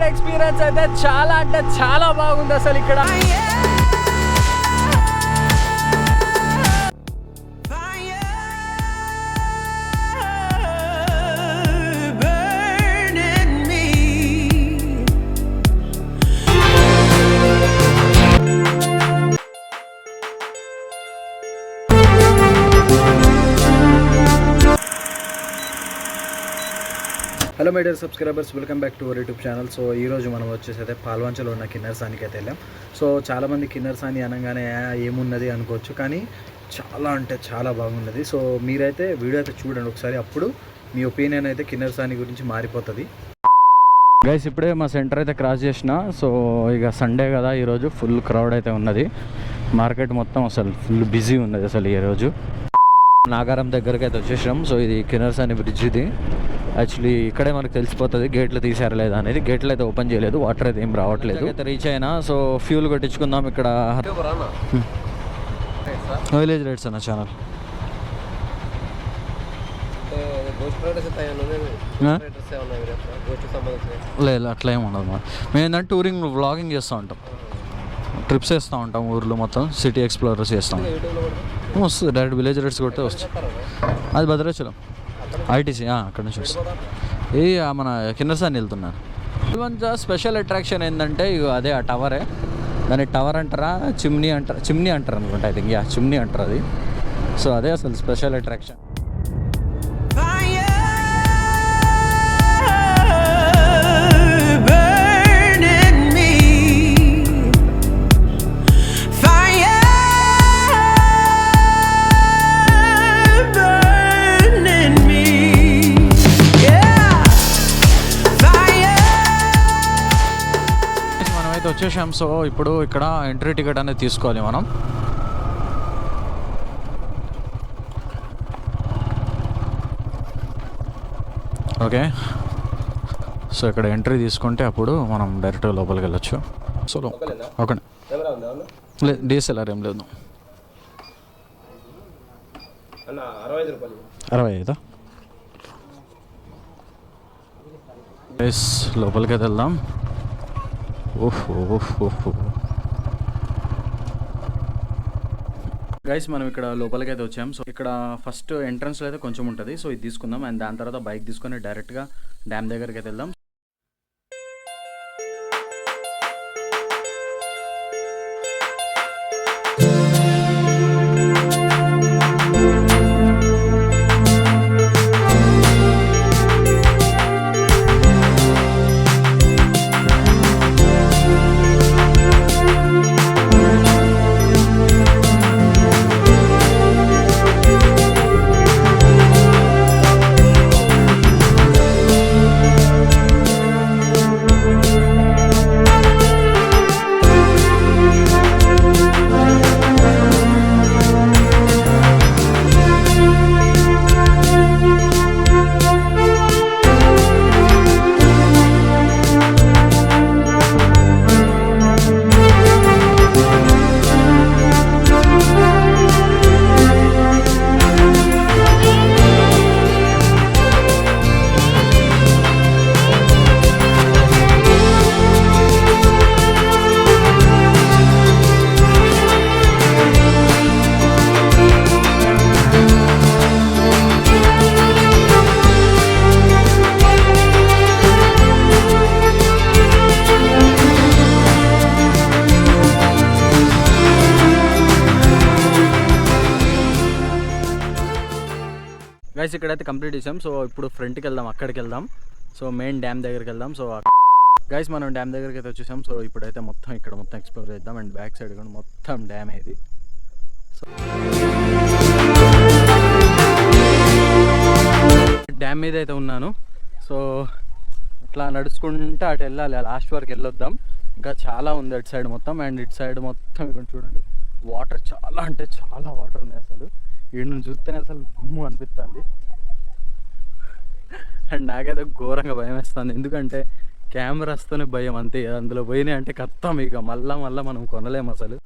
Ride experience అయితే చాలా అంటే చాలా బాగుంది అసలు ఇక్కడ. Hello my dear subscribers, welcome back to our YouTube channel. So ఈరోజు మనం వచ్చేసి అయితే పాల్వంచలో ఉన్న కిన్నెరసానికి అయితే వెళ్ళాం. సో చాలామంది కిన్నెరసాని అనగానే ఏమున్నది అనుకోవచ్చు, కానీ చాలా అంటే చాలా బాగున్నది. సో మీరైతే వీడియో అయితే చూడండి ఒకసారి, అప్పుడు మీ ఒపీనియన్ అయితే కిన్నెరసాని గురించి మారిపోతుంది. గైస్ ఇప్పుడే మా సెంటర్ అయితే క్రాస్ చేసిన. సో ఇక సండే కదా, ఈరోజు ఫుల్ క్రౌడ్ అయితే ఉన్నది. మార్కెట్ మొత్తం అసలు ఫుల్ బిజీ ఉన్నది అసలు ఈరోజు. నాగారం దగ్గరికి అయితే వచ్చేసాం. సో ఇది కిన్నెరసాని బ్రిడ్జ్. ఇది యాక్చువల్లీ ఇక్కడే మనకు తెలిసిపోతుంది గేట్లు తీసారా లేదా అనేది. గేట్లు అయితే ఓపెన్ చేయలేదు, వాటర్ అయితే ఏం రావట్లేదు. అయితే రీచ్ అయినా. సో ఫ్యూల్ కొట్టించుకుందాం ఇక్కడ. విలేజ్ రైడ్స్ అన్న ఛానల్. లేదు అట్లా ఏమి ఉండదు. మేము ఏంటంటే టూరింగ్ వ్లాగింగ్ చేస్తూ ఉంటాం, ట్రిప్స్ వేస్తూ ఉంటాం ఊర్లో మొత్తం, సిటీ ఎక్స్ప్లోరర్స్ చేస్తాం. వస్తుంది డైరెక్ట్ విలేజ్ రైడ్స్ కొడితే వస్తుంది. అది భద్రాచలం ఐటీసీ, అక్కడ నుంచి వస్తుంది. ఇది మన కిన్నెరసాని వెళ్తున్నాను. కొంచెం స్పెషల్ అట్రాక్షన్ ఏంటంటే అదే ఆ టవరే. దాన్ని టవర్ అంటారా చిమ్నీ అంటారు అనుకుంటా. ఐ థింక్ చిమ్నీ అంటారు అది. సో అదే అసలు స్పెషల్ అట్రాక్షన్. వచ్చేసాం. సో ఇప్పుడు ఇక్కడ ఎంట్రీ టికెట్ అనేది తీసుకోవాలి మనం. ఓకే, సో ఇక్కడ ఎంట్రీ తీసుకుంటే అప్పుడు మనం డైరెక్ట్ లోపలికి వెళ్ళొచ్చు. సో ఓకే, లేదు డిఎస్ఎల్ఆర్ ఏం లేదు. 65 లోపలికి అయితే వెళ్దాం. గైస్ మనం ఇక్కడ లోపలికి అయితే వచ్చాం. సో ఇక్కడ ఫస్ట్ ఎంట్రన్స్లో అయితే కొంచెం ఉంటుంది. సో ఇది తీసుకుందాం, అండ్ దాని తర్వాత బైక్ తీసుకొని డైరెక్ట్గా డ్యామ్ దగ్గరికి అయితే వెళ్దాం. గైస్ ఇక్కడైతే కంప్లీట్ చేసాం. సో ఇప్పుడు ఫ్రంట్కి వెళ్దాం, అక్కడికి వెళ్దాం. సో మెయిన్ డ్యామ్ దగ్గరికి వెళ్దాం. సో గైస్ మనం డ్యామ్ దగ్గరికి అయితే వచ్చేసాం. సో ఇప్పుడైతే మొత్తం ఇక్కడ మొత్తం ఎక్స్ప్లోర్ చేద్దాం. అండ్ బ్యాక్ సైడ్ కూడా మొత్తం డ్యామ్ ఇది. సో డ్యామ్ మీద అయితే ఉన్నాను. సో ఇట్లా నడుచుకుంటూ అటు వెళ్ళాలి, లాస్ట్ వరకు వెళ్ళొద్దాం. ఇంకా చాలా ఉంది అటు సైడ్ మొత్తం. అండ్ ఇటు సైడ్ మొత్తం ఇక్కడ చూడండి, వాటర్ చాలా అంటే చాలా వాటర్ ఉన్నాయి. అసలు వీడి నుంచి చూస్తేనే అసలు గుమ్ము అనిపిస్తుంది. అండ్ నాకైతే ఘోరంగా భయం వేస్తుంది, ఎందుకంటే కెమెరాస్తోనే భయం అంతే. అందులో పోయినాయి అంటే కత్తాం, ఇక మళ్ళా మనం కొనలేము అసలు.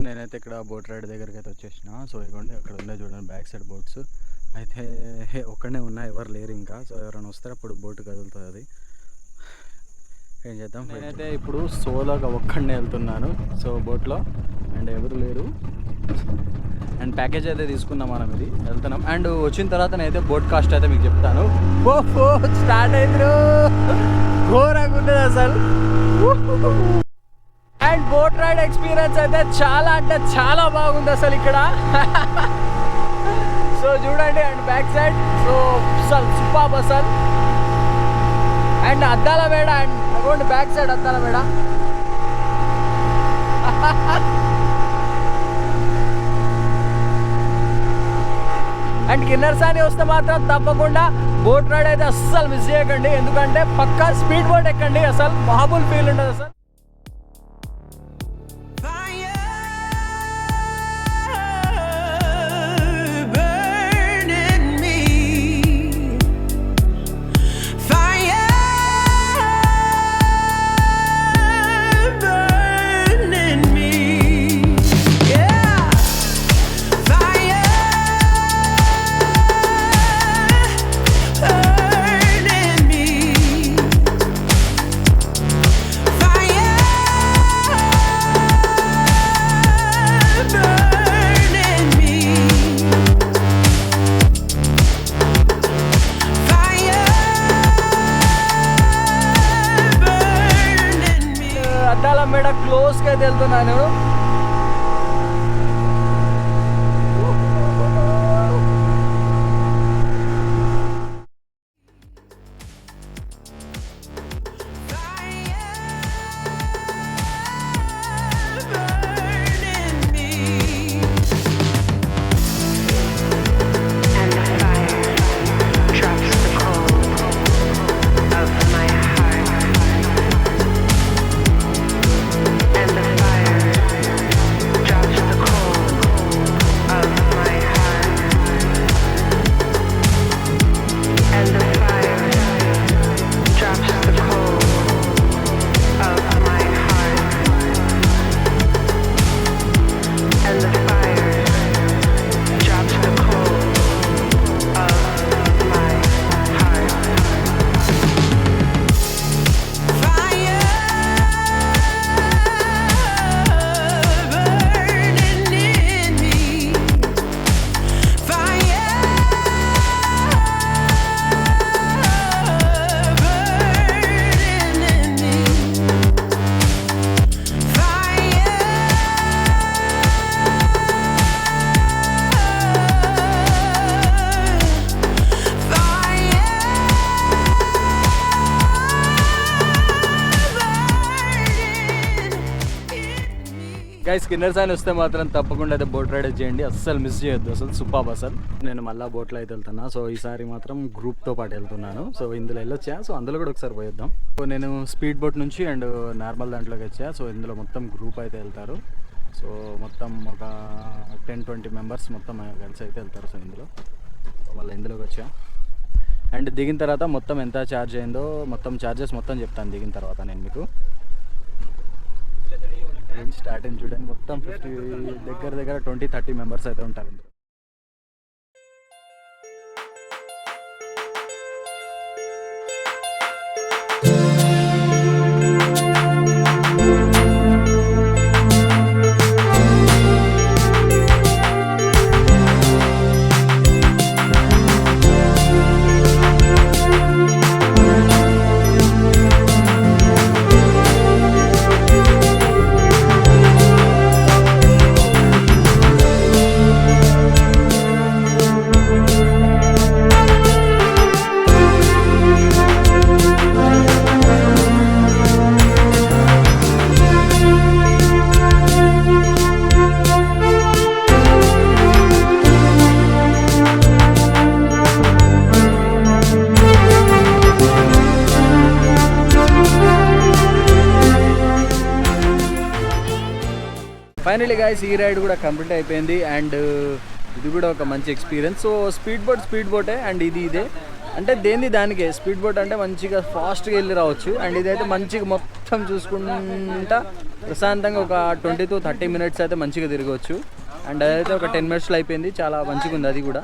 నేనైతే ఇక్కడ బోట్ రైడ్ దగ్గరికి అయితే వచ్చేసిన. సో ఇవ్వండి అక్కడ ఉన్నాయి చూడండి బ్యాక్ సైడ్ బోట్స్ అయితే ఒక్కడనే ఉన్నా, ఎవరు లేరు ఇంకా. సో ఎవరైనా వస్తే అప్పుడు బోట్ కదులుతుంది, అది ఏం చేద్దాం. నేనైతే ఇప్పుడు సోలోగా ఒక్కడనే వెళ్తున్నాను సో బోట్లో, అండ్ ఎవరు లేరు. అండ్ ప్యాకేజ్ అయితే తీసుకున్నాం మనం, ఇది వెళ్తున్నాం. అండ్ వచ్చిన తర్వాత నేనైతే బోట్ కాస్ట్ అయితే మీకు చెప్తాను. స్టార్ట్ అయింది, ఘోరంగా ఉంటుంది అసలు. అండ్ బోట్ రైడ్ ఎక్స్పీరియన్స్ అయితే చాలా అంటే చాలా బాగుంది అసలు ఇక్కడ. సో చూడండి, అండ్ బ్యాక్ సైడ్ సో అసలు సూపర్ అసలు. అండ్ అద్దాల మేడ, అండ్ అటువంటి బ్యాక్ సైడ్ అద్దాల మేడ. అండ్ కిన్నెరసాని వస్తే మాత్రం తప్పకుండా బోట్ రైడ్ అయితే అస్సలు మిస్ చేయకండి, ఎందుకంటే పక్కా స్పీడ్ బోట్ ఎక్కండి, అసలు మామూలు ఫీల్ ఉంటుంది అసలు. అద్దాల మేడ క్లోజ్కి అయితే వెళ్తున్నాను. గైస్ కిన్నెరసాని వస్తే మాత్రం తప్పకుండా అయితే బోట్ రైడ్ చేయండి, అస్సలు మిస్ చేయొద్దు, అసలు సూపర్ అసలు. నేను మళ్ళీ బోట్లో అయితే వెళ్తున్నా. సో ఈసారి మాత్రం గ్రూప్తో పాటు వెళ్తున్నాను. సో ఇందులో వెళ్ళొచ్చా, సో అందులో కూడా ఒకసారి పోయిద్దాం. సో నేను స్పీడ్ బోట్ నుంచి అండ్ నార్మల్ దాంట్లోకి వచ్చా. సో ఇందులో మొత్తం గ్రూప్ అయితే వెళ్తారు. సో మొత్తం ఒక 10-20 మెంబర్స్ మొత్తం కలిసి అయితే వెళ్తారు. సో ఇందులో మళ్ళీ ఇందులోకి వచ్చా. అండ్ దిగిన తర్వాత మొత్తం ఎంత ఛార్జ్ అయిందో మొత్తం ఛార్జెస్ మొత్తం చెప్తాను దిగిన తర్వాత నేను మీకు. స్టార్ట్ అయింది చూడండి, మొత్తం 50 దగ్గర 20-30 మెంబర్స్ అయితే ఉంటారు. ఫైనలీ గైస్ ఈ రైడ్ కూడా కంప్లీట్ అయిపోయింది. అండ్ ఇది కూడా ఒక మంచి ఎక్స్పీరియన్స్. సో స్పీడ్ బోటే అండ్ ఇదే. అంటే దేన్ని దానికే స్పీడ్ బోట్ అంటే మంచిగా ఫాస్ట్గా వెళ్ళి రావచ్చు. అండ్ ఇదైతే మంచిగా మొత్తం చూసుకుంటా ప్రశాంతంగా ఒక 20 to 30 minutes అయితే మంచిగా తిరగవచ్చు. అండ్ అదైతే ఒక 10 minutesలో అయిపోయింది. చాలా మంచిగా ఉంది అది కూడా.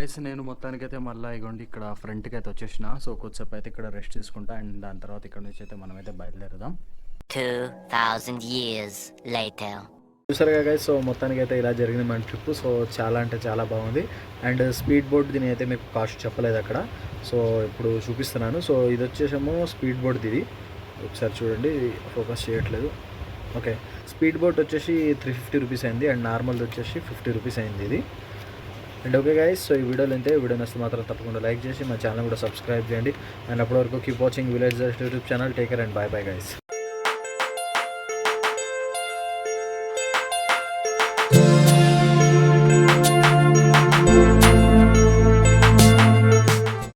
గైస్ నేను మొత్తానికైతే మళ్ళీ ఇగోండి ఇక్కడ ఫ్రంట్కి అయితే వచ్చేసిన. సో కొద్దిసేపు అయితే ఇక్కడ రెస్ట్ తీసుకుంటా. అండ్ దాని తర్వాత ఇక్కడ నుంచి అయితే మనమైతే బయలుదేరదాం. 2000 years later. చూసారుగా గైస్, సో మొత్తానికి అయితే ఇలా జరిగింది మన ట్రిప్. సో చాలా అంటే చాలా బాగుంది. అండ్ స్పీడ్ బోట్ దీని అయితే మీకు కాస్ట్ చెప్పలేదు అక్కడ. సో ఇప్పుడు చూపిస్తున్నాను. సో ఇది వచ్చేసేమో స్పీడ్ బోట్. ఇది ఒకసారి చూడండి, ఫోకస్ చేయట్లేదు. ఓకే, స్పీడ్ బోట్ వచ్చేసి 350 రూపీస్ అయింది. అండ్ నార్మల్ది వచ్చేసి 50 రూపీస్ అయింది ఇది. అండ్ ఓకే గైస్, సో ఈ వీడియోలో అయితే వీడియో నచ్చితే మాత్రం తప్పకుండా లైక్ చేసి మా ఛానల్ కూడా సబ్స్క్రైబ్ చేయండి. అండ్ అప్పటి వరకు keep watching village YouTube channel. Take care and by bye guys.